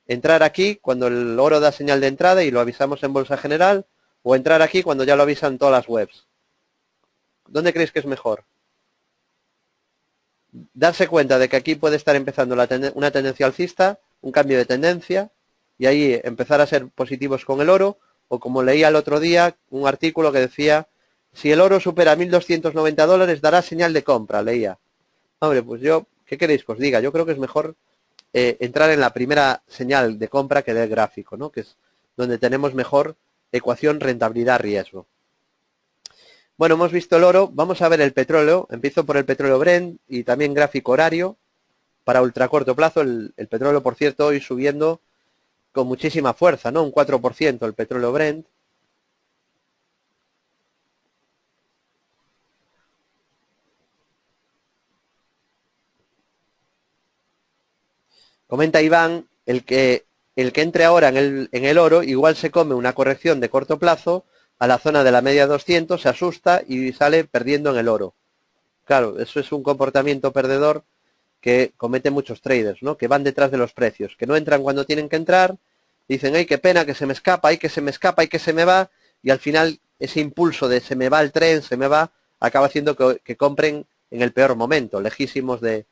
¿Entrar aquí cuando el oro da señal de entrada y lo avisamos en Bolsa General? ¿O entrar aquí cuando ya lo avisan todas las webs? ¿Dónde creéis que es mejor? Darse cuenta de que aquí puede estar empezando una tendencia alcista, un cambio de tendencia, y ahí empezar a ser positivos con el oro, o como leía el otro día, un artículo que decía, si el oro supera 1290 dólares, dará señal de compra, leía. Hombre, pues yo, ¿qué queréis que os diga? Yo creo que es mejor entrar en la primera señal de compra que del gráfico, ¿no? Que es donde tenemos mejor ecuación rentabilidad-riesgo. Bueno, hemos visto el oro, vamos a ver el petróleo. Empiezo por el petróleo Brent y también gráfico horario para ultracorto plazo. El petróleo, por cierto, hoy subiendo con muchísima fuerza, ¿no? Un 4% el petróleo Brent. Comenta Iván, el que entre ahora en el oro igual se come una corrección de corto plazo a la zona de la media 200, se asusta y sale perdiendo en el oro. Claro, eso es un comportamiento perdedor que cometen muchos traders, ¿no? Que van detrás de los precios, que no entran cuando tienen que entrar, dicen, ay, qué pena, que se me escapa, ay, que se me escapa, ay, que se me va, y al final ese impulso de se me va el tren, se me va, acaba haciendo que compren en el peor momento, lejísimos de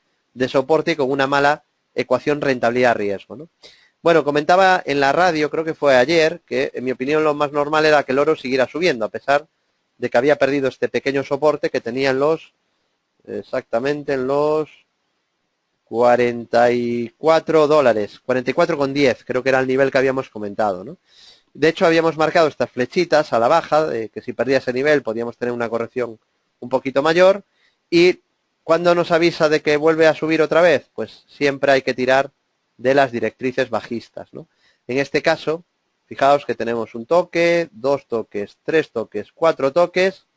soporte y con una mala ecuación rentabilidad-riesgo, ¿no? Bueno, comentaba en la radio, creo que fue ayer, que en mi opinión lo más normal era que el oro siguiera subiendo, a pesar de que había perdido este pequeño soporte que tenía en los, exactamente en los 44 dólares, 44,10, creo que era el nivel que habíamos comentado, ¿no? De hecho, habíamos marcado estas flechitas a la baja, de que si perdía ese nivel podíamos tener una corrección un poquito mayor. Y cuando nos avisa de que vuelve a subir otra vez, pues siempre hay que tirar de las directrices bajistas, ¿no? En este caso, fijaos que tenemos un toque, 2 toques, 3 toques, 4 toques,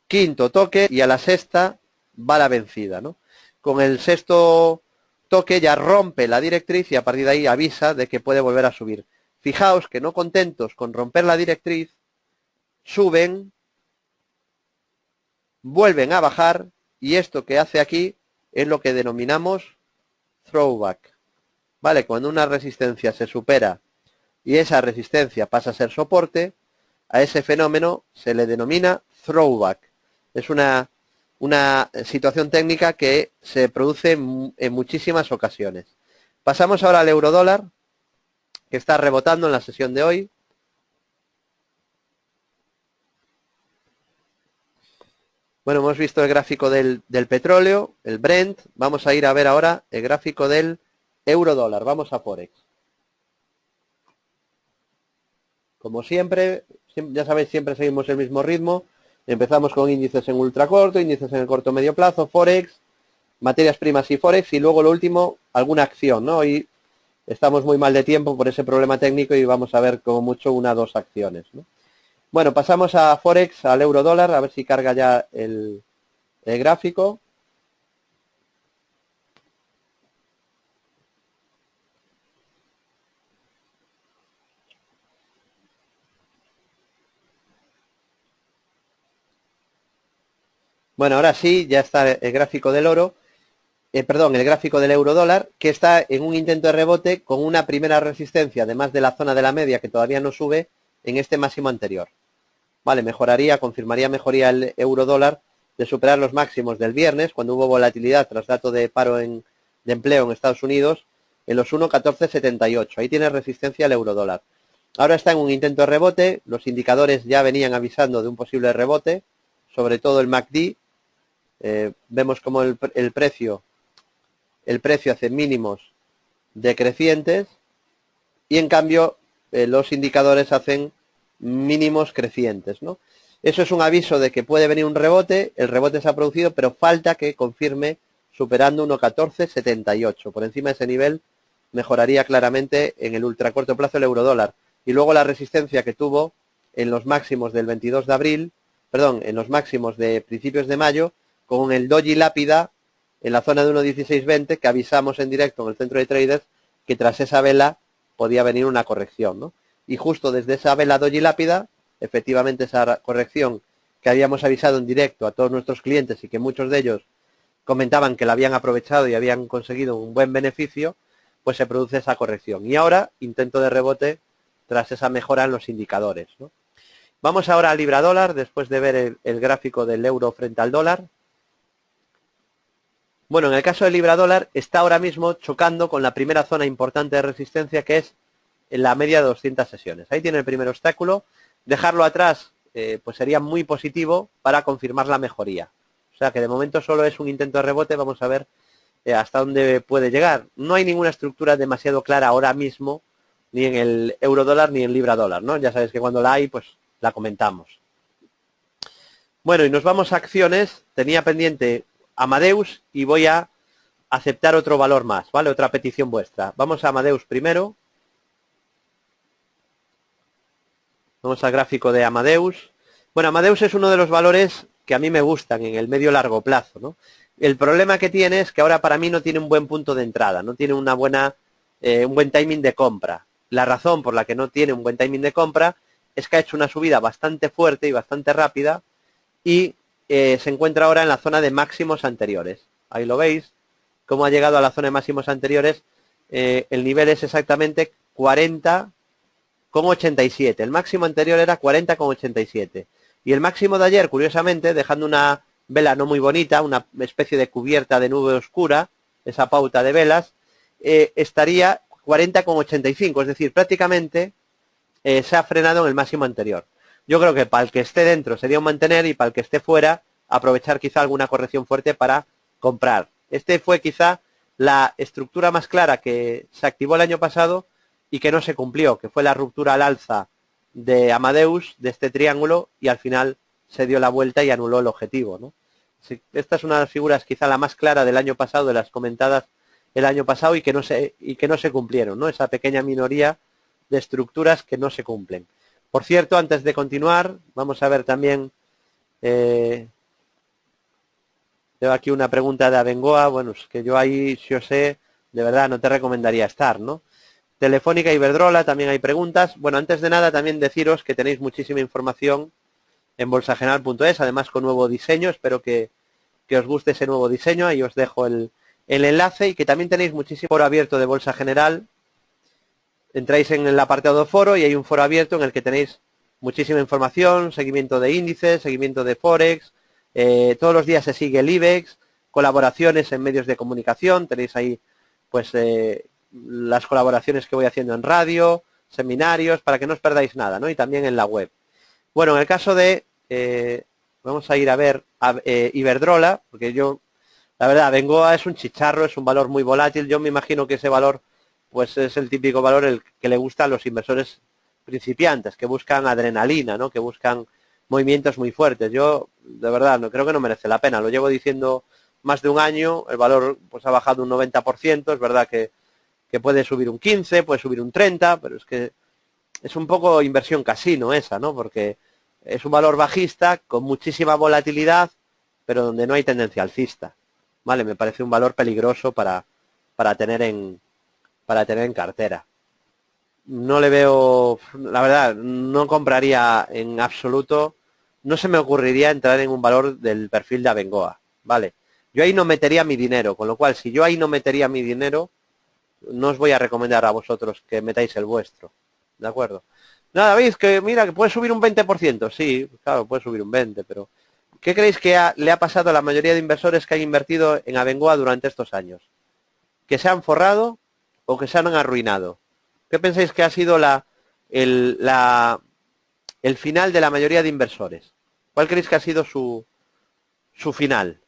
quinto toque y a la sexta va la vencida, ¿no? Con el sexto toque ya rompe la directriz y a partir de ahí avisa de que puede volver a subir. Fijaos que no contentos con romper la directriz, suben, vuelven a bajar y esto que hace aquí es lo que denominamos throwback. ¿Vale? Cuando una resistencia se supera y esa resistencia pasa a ser soporte, a ese fenómeno se le denomina throwback. Es una situación técnica que se produce en muchísimas ocasiones. Pasamos ahora al euro dólar, que está rebotando en la sesión de hoy. Bueno, hemos visto el gráfico del petróleo, el Brent. Vamos a ir a ver ahora el gráfico del euro dólar. Vamos a Forex. Como siempre, ya sabéis, siempre seguimos el mismo ritmo. Empezamos con índices en ultracorto, índices en el corto medio plazo, Forex, materias primas y Forex, y luego lo último, alguna acción, ¿no? Hoy estamos muy mal de tiempo por ese problema técnico y vamos a ver como mucho una o dos acciones, ¿no? Bueno, pasamos a Forex, al euro dólar, a ver si carga ya el gráfico. Bueno, ahora sí, ya está el gráfico del oro. Perdón, el gráfico del euro dólar, que está en un intento de rebote con una primera resistencia, además de la zona de la media, que todavía no sube, en este máximo anterior. Vale, confirmaría mejoría el euro dólar de superar los máximos del viernes, cuando hubo volatilidad tras dato de paro de empleo en Estados Unidos, en los 1,1478. Ahí tiene resistencia el euro dólar. Ahora está en un intento de rebote, los indicadores ya venían avisando de un posible rebote, sobre todo el MACD. Vemos como el precio hace mínimos decrecientes y en cambio los indicadores hacen mínimos crecientes, ¿no? Eso es un aviso de que puede venir un rebote, el rebote se ha producido, pero falta que confirme superando 1,1478. Por encima de ese nivel mejoraría claramente en el ultracorto plazo el euro dólar. Y luego la resistencia que tuvo en los máximos del 22 de abril, perdón, en los máximos de principios de mayo, con el doji lápida en la zona de 1,1620, que avisamos en directo en el centro de traders que tras esa vela podía venir una corrección, ¿no? Y justo desde esa vela doji lápida, efectivamente esa corrección que habíamos avisado en directo a todos nuestros clientes y que muchos de ellos comentaban que la habían aprovechado y habían conseguido un buen beneficio, pues se produce esa corrección. Y ahora, intento de rebote tras esa mejora en los indicadores, ¿no? Vamos ahora a libra dólar, después de ver el gráfico del euro frente al dólar. Bueno, en el caso del libra dólar está ahora mismo chocando con la primera zona importante de resistencia, que es en la media de 200 sesiones. Ahí tiene el primer obstáculo. Dejarlo atrás pues sería muy positivo para confirmar la mejoría. O sea que de momento solo es un intento de rebote. Vamos a ver hasta dónde puede llegar. No hay ninguna estructura demasiado clara ahora mismo, ni en el euro dólar ni en libra dólar, ¿no? Ya sabéis que cuando la hay, pues la comentamos. Bueno, y nos vamos a acciones. Tenía pendiente Amadeus y voy a aceptar otro valor más, ¿vale? Otra petición vuestra. Vamos a Amadeus primero. Vamos al gráfico de Amadeus. Bueno, Amadeus es uno de los valores que a mí me gustan en el medio-largo plazo, ¿no? El problema que tiene es que ahora para mí no tiene un buen punto de entrada, no tiene un buen timing de compra. La razón por la que no tiene un buen timing de compra es que ha hecho una subida bastante fuerte y bastante rápida y se encuentra ahora en la zona de máximos anteriores. Ahí lo veis, cómo ha llegado a la zona de máximos anteriores. El nivel es exactamente 40,87. El máximo anterior era 40,87. Y el máximo de ayer, curiosamente, dejando una vela no muy bonita, una especie de cubierta de nube oscura, esa pauta de velas, estaría 40,85. Es decir, prácticamente se ha frenado en el máximo anterior. Yo creo que para el que esté dentro sería un mantener y para el que esté fuera aprovechar quizá alguna corrección fuerte para comprar. Este fue quizá la estructura más clara que se activó el año pasado y que no se cumplió, que fue la ruptura al alza de Amadeus, de este triángulo, y al final se dio la vuelta y anuló el objetivo, ¿no? Esta es una de las figuras quizá la más clara del año pasado, de las comentadas el año pasado y que no se cumplieron, ¿no? Esa pequeña minoría de estructuras que no se cumplen. Por cierto, antes de continuar, vamos a ver también, tengo aquí una pregunta de Abengoa. Bueno, es que yo ahí, si os sé, de verdad no te recomendaría estar, ¿no? Telefónica, Iberdrola, también hay preguntas. Bueno, antes de nada también deciros que tenéis muchísima información en bolsageneral.es, además con nuevo diseño. Espero que os guste ese nuevo diseño. Ahí os dejo el enlace y que también tenéis muchísimo foro abierto de Bolsa General. Entráis en el apartado foro y hay un foro abierto en el que tenéis muchísima información, seguimiento de índices, seguimiento de Forex. Todos los días se sigue el IBEX, colaboraciones en medios de comunicación. Tenéis ahí pues las colaboraciones que voy haciendo en radio, seminarios, para que no os perdáis nada, ¿no? Y también en la web. Bueno, en el caso de, vamos a ir a ver Iberdrola, porque yo, la verdad, Bengoa es un chicharro, es un valor muy volátil. Yo me imagino que ese valor pues es el típico valor el que le gusta a los inversores principiantes, que buscan adrenalina, ¿no? Que buscan movimientos muy fuertes. Yo, de verdad, creo que no merece la pena. Lo llevo diciendo más de un año, el valor pues ha bajado un 90%, es verdad que puede subir un 15, puede subir un 30, pero es que es un poco inversión casino esa, ¿no? Porque es un valor bajista con muchísima volatilidad, pero donde no hay tendencia alcista. Vale, me parece un valor peligroso para tener en cartera. No le veo, la verdad, no compraría en absoluto, no se me ocurriría entrar en un valor del perfil de Abengoa, ¿vale? Yo ahí no metería mi dinero, con lo cual, si yo ahí no metería mi dinero, no os voy a recomendar a vosotros que metáis el vuestro, ¿de acuerdo? Nada, veis que, mira, que puede subir un 20%, sí, claro, puede subir un 20%, pero ¿qué creéis que le ha pasado a la mayoría de inversores que han invertido en Abengoa durante estos años? ¿Que se han forrado o que se han arruinado? ¿Qué pensáis que ha sido el final de la mayoría de inversores? ¿Cuál creéis que ha sido su final?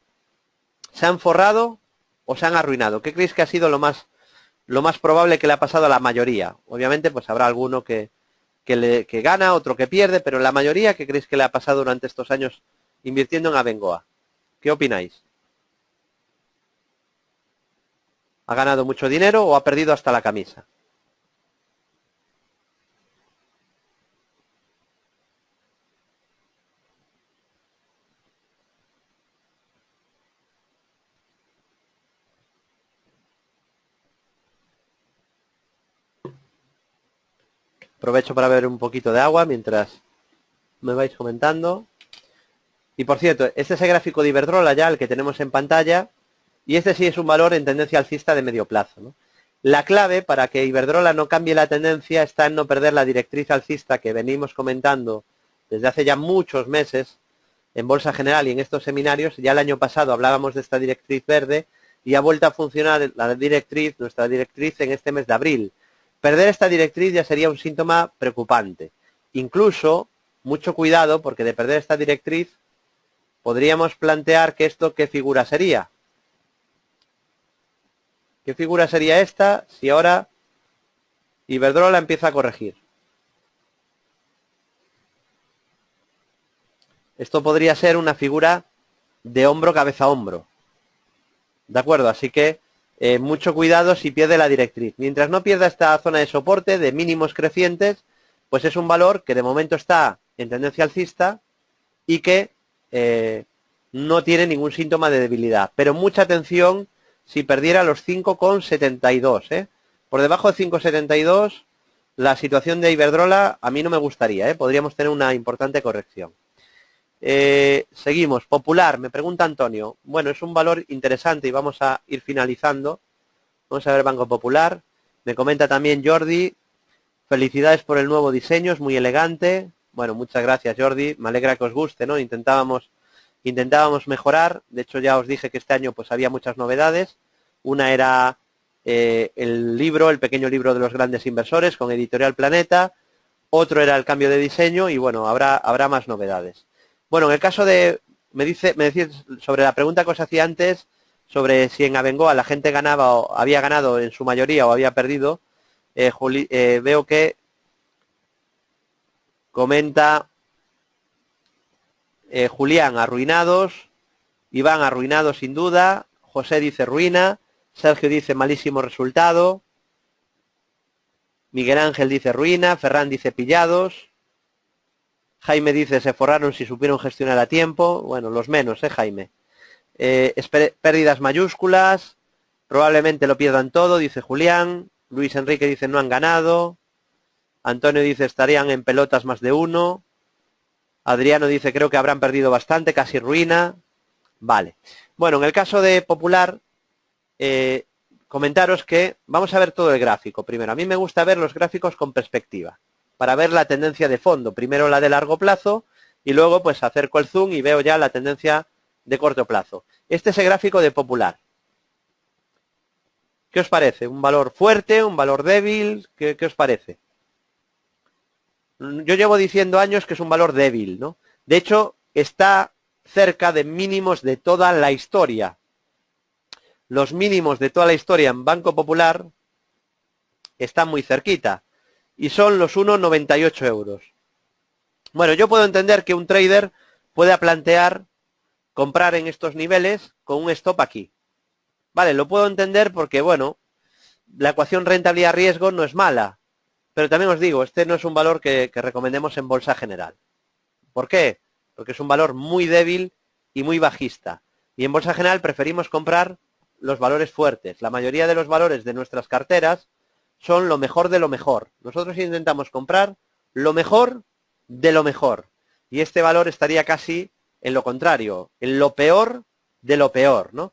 ¿Se han forrado o se han arruinado? ¿Qué creéis que ha sido lo más probable que le ha pasado a la mayoría? Obviamente, pues habrá alguno que gana, otro que pierde, pero la mayoría, ¿qué creéis que le ha pasado durante estos años invirtiendo en Abengoa? ¿Qué opináis? ¿Ha ganado mucho dinero o ha perdido hasta la camisa? Aprovecho para beber un poquito de agua mientras me vais comentando. Y por cierto, este es el gráfico de Iberdrola ya, el que tenemos en pantalla, y este sí es un valor en tendencia alcista de medio plazo, ¿no? La clave para que Iberdrola no cambie la tendencia está en no perder la directriz alcista que venimos comentando desde hace ya muchos meses en Bolsa General y en estos seminarios. Ya el año pasado hablábamos de esta directriz verde y ha vuelto a funcionar nuestra directriz en este mes de abril. Perder esta directriz ya sería un síntoma preocupante. Incluso, mucho cuidado, porque de perder esta directriz podríamos plantear que esto, ¿qué figura sería? ¿Qué figura sería esta si ahora Iberdrola empieza a corregir? Esto podría ser una figura de hombro, cabeza, hombro. ¿De acuerdo? Así que mucho cuidado si pierde la directriz. Mientras no pierda esta zona de soporte de mínimos crecientes, pues es un valor que de momento está en tendencia alcista y que no tiene ningún síntoma de debilidad. Pero mucha atención si perdiera los 5,72. Por debajo de 5,72, la situación de Iberdrola a mí no me gustaría. Podríamos tener una importante corrección. Seguimos. Popular, me pregunta Antonio. Bueno, es un valor interesante y vamos a ir finalizando. Vamos a ver Banco Popular. Me comenta también Jordi. Felicidades por el nuevo diseño, es muy elegante. Bueno, muchas gracias Jordi. Me alegra que os guste, ¿no? Intentábamos mejorar. De hecho, ya os dije que este año pues había muchas novedades. Una era el pequeño libro de los grandes inversores con Editorial Planeta. Otro era el cambio de diseño y bueno, habrá más novedades. Bueno, en el caso de, me decís sobre la pregunta que os hacía antes, sobre si en Abengoa la gente ganaba o había ganado en su mayoría o había perdido, veo que comenta Julián, arruinados, Iván, arruinado sin duda, José dice ruina, Sergio dice malísimo resultado, Miguel Ángel dice ruina, Ferran dice pillados, Jaime dice se forraron si supieron gestionar a tiempo. Bueno, los menos, Jaime. Pérdidas mayúsculas. Probablemente lo pierdan todo, dice Julián. Luis Enrique dice no han ganado. Antonio dice estarían en pelotas más de uno. Adriano dice creo que habrán perdido bastante, casi ruina. Vale. Bueno, en el caso de Popular, comentaros que vamos a ver todo el gráfico primero. A mí me gusta ver los gráficos con perspectiva, para ver la tendencia de fondo. Primero la de largo plazo y luego pues acerco el zoom y veo ya la tendencia de corto plazo. Este es el gráfico de Popular. ¿Qué os parece? ¿Un valor fuerte? ¿Un valor débil? ¿Qué os parece? Yo llevo diciendo años que es un valor débil, ¿no? De hecho, está cerca de mínimos de toda la historia. Los mínimos de toda la historia en Banco Popular están muy cerquita. Y son los 1,98 euros. Bueno, yo puedo entender que un trader pueda plantear comprar en estos niveles con un stop aquí. Vale, lo puedo entender porque, bueno, la ecuación rentabilidad-riesgo no es mala. Pero también os digo, este no es un valor que recomendemos en bolsa general. ¿Por qué? Porque es un valor muy débil y muy bajista. Y en bolsa general preferimos comprar los valores fuertes. La mayoría de los valores de nuestras carteras son lo mejor de lo mejor. Nosotros intentamos comprar lo mejor de lo mejor. Y este valor estaría casi en lo contrario, en lo peor de lo peor, ¿no?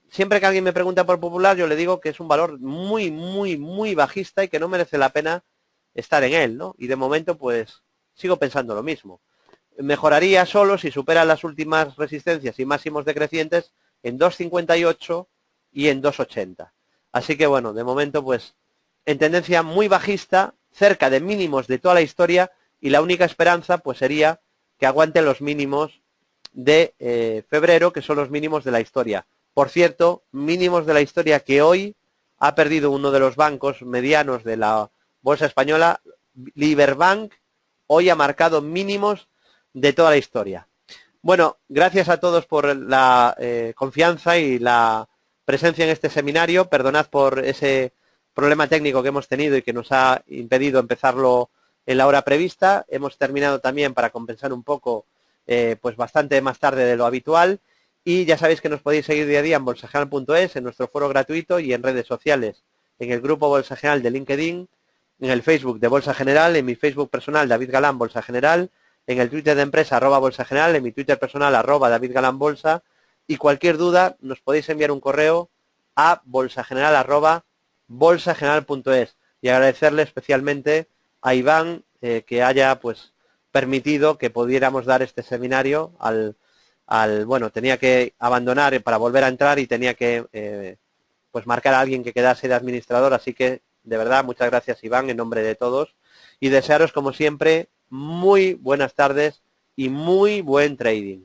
Siempre que alguien me pregunta por Popular, yo le digo que es un valor muy, muy, muy bajista y que no merece la pena estar en él, ¿no? Y de momento, pues, sigo pensando lo mismo. Mejoraría solo si supera las últimas resistencias y máximos decrecientes en 2,58 y en 2,80. Así que bueno, de momento pues en tendencia muy bajista, cerca de mínimos de toda la historia y la única esperanza pues sería que aguante los mínimos de febrero, que son los mínimos de la historia. Por cierto, mínimos de la historia que hoy ha perdido uno de los bancos medianos de la bolsa española, Liberbank, hoy ha marcado mínimos de toda la historia. Bueno, gracias a todos por la confianza y la presencia en este seminario. Perdonad por ese problema técnico que hemos tenido y que nos ha impedido empezarlo en la hora prevista. Hemos terminado también para compensar un poco, pues bastante más tarde de lo habitual. Y ya sabéis que nos podéis seguir día a día en bolsageneral.es, en nuestro foro gratuito y en redes sociales, en el grupo Bolsa General de LinkedIn, en el Facebook de Bolsa General, en mi Facebook personal David Galán Bolsa General, en el Twitter de empresa @Bolsa General, en mi Twitter personal @David Galán Bolsa, y cualquier duda nos podéis enviar un correo a bolsageneral@bolsageneral.es, y agradecerle especialmente a Iván que haya pues permitido que pudiéramos dar este seminario bueno, tenía que abandonar para volver a entrar y tenía que pues marcar a alguien que quedase de administrador, así que de verdad muchas gracias Iván en nombre de todos y desearos como siempre muy buenas tardes y muy buen trading.